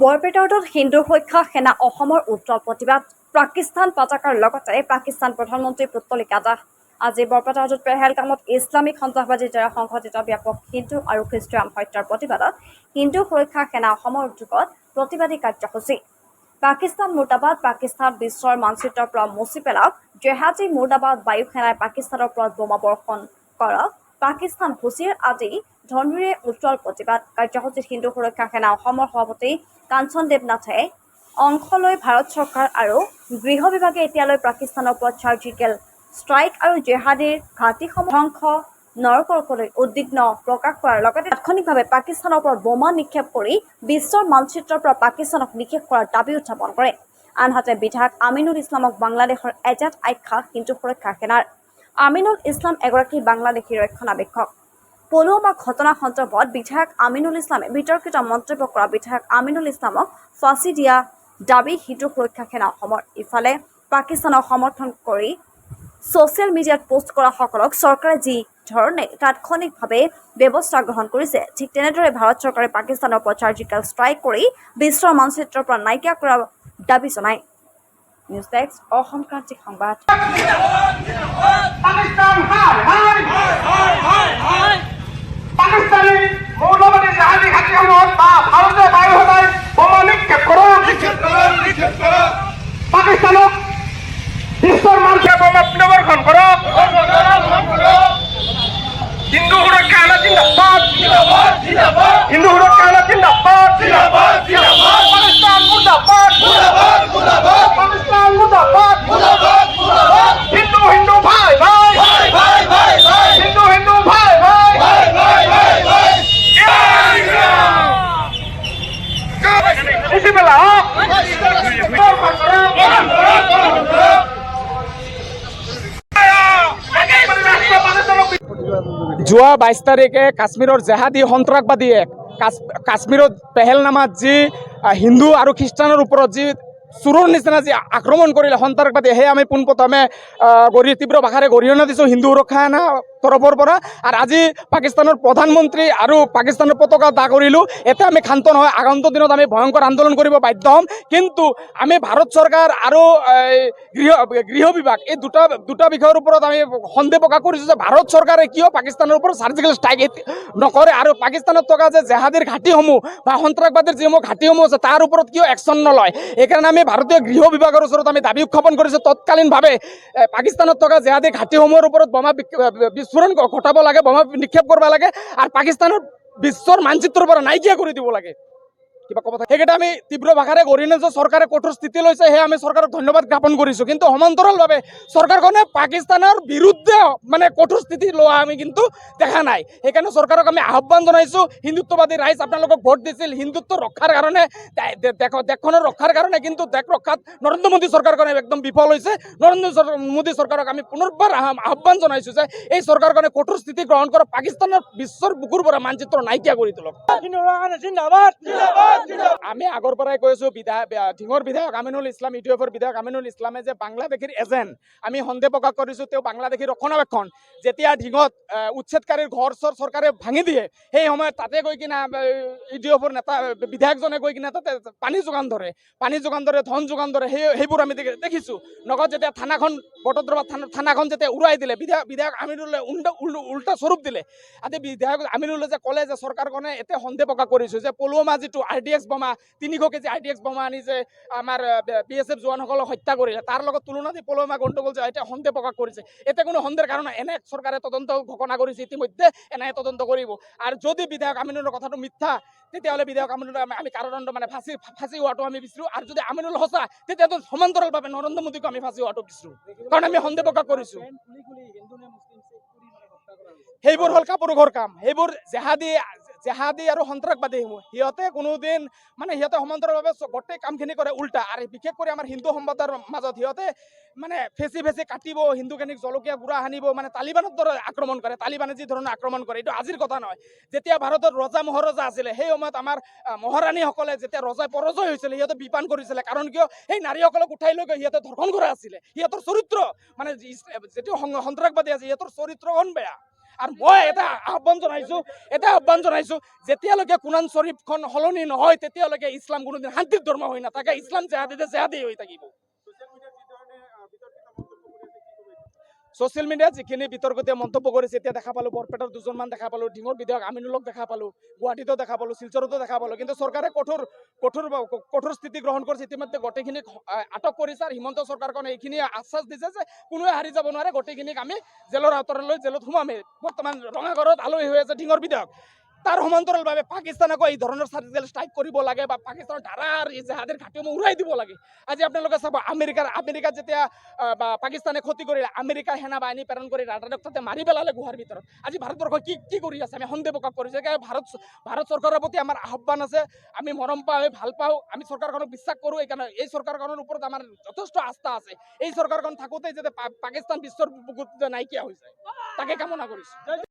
বৰপেটাত হিন্দু সুৰক্ষা সেনা অসমৰ উজ্জ্বল প্ৰতিবাদ পাকিস্তান পতাকাৰ লগতে পাকিস্তান প্ৰধানমন্ত্ৰী পুতলিকা আজি বৰপেটাত পেহেলগামত ইছলামিক সন্ত্ৰাসবাদীৰ দ্বাৰা সংঘটিত ব্যাপক হিন্দু আৰু খ্ৰীষ্টিয়ান হত্যাৰ প্ৰতিবাদত হিন্দু সুৰক্ষা সেনা অসমৰ উদ্যোগত প্ৰতিবাদী কাৰ্যসূচী পাকিস্তান মুৰ্দাবাদ পাকিস্তান বিশ্বৰ মানচিত্ৰৰ পৰা মুছি পেলাওক জেহাদী মুৰ্দাবাদ বায়ু সেনাই পাকিস্তানৰ ওপৰত বোমা বৰ্ষণ কৰক পাকিস্তান হুচিৰ আদি ধনুৰে উজ্জ্বল প্ৰতিবাদ কাৰ্যসূচীত হিন্দু সুৰক্ষা সেনা অসমৰ সভাপতি কাঞ্চন দেৱনাথে অংশ লৈ ভাৰত চৰকাৰ আৰু গৃহ বিভাগে এতিয়ালৈ পাকিস্তানৰ ওপৰত চাৰ্জিকেল ষ্ট্ৰাইক আৰু জেহাদীৰ ঘাটিসমূহ ধ্বংস নৰকৰকলৈ উদ্বিগ্ন প্ৰকাশ কৰাৰ লগতে তাৎক্ষণিকভাৱে পাকিস্তানৰ ওপৰত বোমা নিক্ষেপ কৰি বিশ্বৰ মানচিত্ৰৰ পৰা পাকিস্তানক নিষেধ কৰাৰ দাবী উত্থাপন কৰে আনহাতে বিধায়ক আমিনুল ইছলামক বাংলাদেশৰ এজাত আখ্যা হিন্দু সুৰক্ষা সেনাৰ আমিনুল ইছলাম এগৰাকী বাংলাদেশী ৰক্ষণাবেক্ষক পুলৱামা ঘটনা সন্দৰ্ভত বিধায়ক আমিনুল ইছলামে বিতৰ্কিত মন্তব্য কৰা বিধায়ক আমিনুল ইছলামক ফাঁচি দিয়া দাবী হিন্দু সুৰক্ষা সেনা অসমৰ ইফালে পাকিস্তানক সমৰ্থন কৰি ছ'চিয়েল মিডিয়াত পোষ্ট কৰা সকলক চৰকাৰে যি ধৰণে তাৎক্ষণিকভাৱে ব্যৱস্থা গ্ৰহণ কৰিছে ঠিক তেনেদৰে ভাৰত চৰকাৰে পাকিস্তানৰ ওপৰত চাৰ্জিকেল ষ্ট্ৰাইক কৰি বিশ্বৰ মানচিত্ৰৰ পৰা নাইকিয়া কৰাৰ দাবী জনায় নিউজ ডেস্ক অসম ক্ৰান্তিক সংবাদ পাকিস্তানী মৌলবাদী জাহাজী ঘাটিসমূহত ভাৰতীয় বায়ুসেনাই বোমা নিক্ষেপ কৰক পাকিস্তানক বিশ্বৰ মঞ্চে বোমা প্ৰবৰ্ষণ কৰক হিন্দু সুৰক্ষা সেনা জিন্দাবাদ হিন্দু সুৰক্ষা সেনা জিন্দাবাদ পাকিস্তান মুৰ্দাবাদ পাকিস্তান মুৰ্দাবাদ হিন্দু হিন্দু ভাই ভাই হিন্দু হিন্দু ভাই ভাই যোৱা 22 তাৰিখে কাশ্মীৰৰ জেহাদী সন্ত্ৰাসবাদীয়ে কাশ্মীৰত পেহেলগামত যি হিন্দু আৰু খ্ৰীষ্টানৰ ওপৰত যি চোৰৰ নিচিনা যি আক্ৰমণ কৰিলে সন্ত্ৰাসবাদীয়ে সেয়া আমি পোনপ্ৰথমে তীব্ৰ ভাষাৰে গৰিহণা দিছোঁ হিন্দু সুৰক্ষা সেনা তৰফৰ পৰা আৰু আজি পাকিস্তানৰ প্ৰধানমন্ত্ৰী আৰু পাকিস্তানৰ পতাকা দাহ কৰিলোঁ এতিয়া আমি ক্ষান্ত নহয় আগন্তুক দিনত আমি ভয়ংকৰ আন্দোলন কৰিব বাধ্য হ'ম কিন্তু আমি ভাৰত চৰকাৰ আৰু গৃহ বিভাগ এই দুটা বিষয়ৰ ওপৰত আমি সন্দেহ প্ৰকাশ কৰিছোঁ যে ভাৰত চৰকাৰে কিয় পাকিস্তানৰ ওপৰত চাৰ্জিকেল ষ্ট্ৰাইক নকৰে আৰু পাকিস্তানত থকা যে জেহাদীৰ ঘাটিসমূহ বা সন্ত্ৰাসবাদীৰ যিসমূহ ঘাটিসমূহ আছে তাৰ ওপৰত কিয় একশ্যন নলয় সেইকাৰণে আমি ভাৰতীয় গৃহ বিভাগৰ ওচৰত আমি দাবী উত্থাপন কৰিছোঁ তৎকালীনভাৱে পাকিস্তানত থকা জেহাদী ঘাটিসমূহৰ ওপৰত বোমা বিস্ফোৰণ ঘটাব লাগে বোমা নিক্ষেপ কৰিব লাগে আৰু পাকিস্তানৰ বিশ্বৰ মানচিত্ৰৰ পৰা নাইকিয়া কৰি দিব লাগে কিবা ক'ব থাকে সেইকেইটা আমি তীব্ৰ ভাষাৰে গৰিহণা দিছোঁ চৰকাৰে কঠোৰ স্থিতি লৈছে সেয়া আমি চৰকাৰক ধন্যবাদ জ্ঞাপন কৰিছোঁ কিন্তু সমান্তৰালভাৱে চৰকাৰখনে পাকিস্তানৰ বিৰুদ্ধে মানে কঠোৰ স্থিতি লোৱা আমি কিন্তু দেখা নাই সেইকাৰণে চৰকাৰক আমি আহ্বান জনাইছোঁ হিন্দুত্ববাদী ৰাইজ আপোনালোকক ভোট দিছিল হিন্দুত্ব ৰক্ষাৰ কাৰণে দেশখনৰ ৰক্ষাৰ কাৰণে কিন্তু দেশ ৰক্ষাত নৰেন্দ্ৰ মোদী চৰকাৰখনে একদম বিফল হৈছে নৰেন্দ্ৰ মোদী চৰকাৰক আমি পুনৰবাৰ আহ্বান জনাইছোঁ যে এই চৰকাৰখনে কঠোৰ স্থিতি গ্ৰহণ কৰক পাকিস্তানৰ বিশ্বৰ বুকুৰ পৰা মানচিত্ৰ নাইকিয়া কৰি তোলক আমি আগৰ পৰাই কৈছোঁ ঢিঙৰ বিধায়ক আমিনুল ইছলাম ইউটিউবৰ বিধায়ক আমিনুল ইছলামে যে বাংলাদেশীৰ এজেণ্ট আমি সন্দেহ প্ৰকাশ কৰিছোঁ তেওঁ বাংলাদেশী ৰক্ষণাবেক্ষণ যেতিয়া ঢিঙত উচ্ছেদকাৰীৰ ঘৰ চৰকাৰে ভাঙি দিয়ে সেই সময়ত তাতে গৈ কিনে ইউটিউবৰ নেতা বিধায়কজনে গৈ কিনে তাতে পানী যোগান ধৰে ধন যোগান ধৰে সেইবোৰ আমি দেখিছোঁ লগত যেতিয়া থানাখন বটদ্ৰৱা থানাখন যেতিয়া উৰুৱাই দিলে বিধায়ক আমিনুলে উল্টা স্বৰূপ দিলে আজি বিধায়ক আমিনুলে যে ক'লে যে চৰকাৰখনে এতিয়া সন্দেহ প্ৰকাশ কৰিছোঁ যে পুলৱামা যিটো RDX বোমা 300 কেজি RDX বোমা আনি যে আমাৰ BSF জোৱানসকলক হত্যা কৰিলে তাৰ লগত তুলনা দি পুলৱামা গণ্ডগোল যে এতিয়া সন্দেহ প্ৰকাশ কৰিছে এতিয়া কোনো সন্দেহৰ কাৰণ এনে চৰকাৰে তদন্ত ঘোষণা কৰিছে ইতিমধ্যে এনে তদন্ত কৰিব আৰু যদি বিধায়ক আমিনুলৰ কথাটো মিথ্যা তেতিয়াহ'লে বিধায়ক আমিনুল আমি কাৰাদণ্ড মানে ফাঁচি হোৱাটো আমি বিচাৰোঁ আৰু যদি আমিনুল সঁচা তেতিয়াতো সমান্তৰালভাৱে নৰেন্দ্ৰ মোদীকো আমি ফাঁচি হোৱাটো বিচাৰোঁ কাৰণ আমি সন্দেহ প্ৰকাশ কৰিছোঁ সেইবোৰ হ'ল কাপুৰুষৰ কাম সেইবোৰ জেহাদী আৰু সন্ত্ৰাসবাদী সিহঁতে কোনোদিন মানে সিহঁতে সমান্তৰালভাৱে গোটেই কামখিনি কৰে উল্টা আৰু বিশেষকৈ আমাৰ হিন্দু সম্প্ৰদায়ৰ মাজত সিহঁতে মানে ফেঁচি কাটিব হিন্দুখিনিক জলকীয়া গুড়া সানিব মানে তালিবানৰ দৰে আক্ৰমণ কৰে তালিবানে যি ধৰণে আক্ৰমণ কৰে এইটো আজিৰ কথা নহয় যেতিয়া ভাৰতত ৰজা মহাৰজা আছিলে সেই সময়ত আমাৰ মহাৰাণীসকলে যেতিয়া ৰজাই পৰাজয় হৈছিলে সিহঁতে বিপান কৰিছিলে কাৰণ কিয় সেই নাৰীসকলক উঠাই লৈ গৈ সিহঁতে ধৰ্ষণ কৰা আছিলে সিহঁতৰ চৰিত্ৰ মানে যিটো সন্ত্ৰাসবাদী আছে সিহঁতৰ চৰিত্ৰখন বেয়া আৰু মই এটা আহ্বান জনাইছোঁ যেতিয়ালৈকে কুৰাণ শ্বৰীফখন সলনি নহয় তেতিয়ালৈকে ইছলাম কোনোদিন শান্তিৰ ধৰ্ম হৈ নাথাকে। ইছলাম জেহাদী হৈ থাকিব। ছ'চিয়েল মিডিয়াত যিখিনি বিতৰ্কতীয় মন্তব্য কৰিছে এতিয়া দেখা পালোঁ, বৰপেটাৰ দুজনমান দেখা পালোঁ, ঢিঙৰ বিধায়ক আমিনুলক দেখা পালোঁ, গুৱাহাটীতো দেখা পালোঁ, শিলচৰতো দেখা পালোঁ। কিন্তু চৰকাৰে কঠোৰ স্থিতি গ্ৰহণ কৰিছে। ইতিমধ্যে গোটেইখিনিক আটক কৰিছে আৰু হিমন্ত চৰকাৰখনে এইখিনি আশ্বাস দিছে যে কোনোৱে হাৰি যাব নোৱাৰে, গোটেইখিনিক আমি জেলৰ আঁতৰলৈ জেলত সোমামেই। বৰ্তমান ৰঙাগড়ত আলহী হৈ আছে ঢিঙৰ বিধায়ক। তাৰ সমান্তৰালভাৱে পাকিস্তানকো এই ধৰণৰ চাৰ্জিকেল ষ্ট্ৰাইক কৰিব লাগে বা পাকিস্তানৰ ধাৰাৰ এই জেহাদীৰ ঘাটিসমূহ উৰাই দিব লাগে। আজি আপোনালোকে চাব, আমেৰিকাত যেতিয়া বা পাকিস্তানে ক্ষতি কৰিলে, আমেৰিকাৰ সেনা বাহিনী প্ৰেৰণ কৰি ৰাজধানীক তাতে মাৰি পেলালে গুহাৰ ভিতৰত। আজি ভাৰতবৰ্ষ কি কৰি আছে? আমি সন্দেহ প্ৰকাশ কৰিছোঁ। ভাৰত চৰকাৰৰ প্ৰতি আমাৰ আহ্বান আছে। আমি মৰম পাওঁ, আমি ভাল পাওঁ, আমি চৰকাৰখনক বিশ্বাস কৰোঁ। এইকাৰণে এই চৰকাৰখনৰ ওপৰত আমাৰ যথেষ্ট আস্থা আছে। এই চৰকাৰখন থাকোঁতে যাতে পাকিস্তান বিশ্বৰ বুকুত নাইকিয়া হৈ যায়, তাকে কামনা কৰিছোঁ।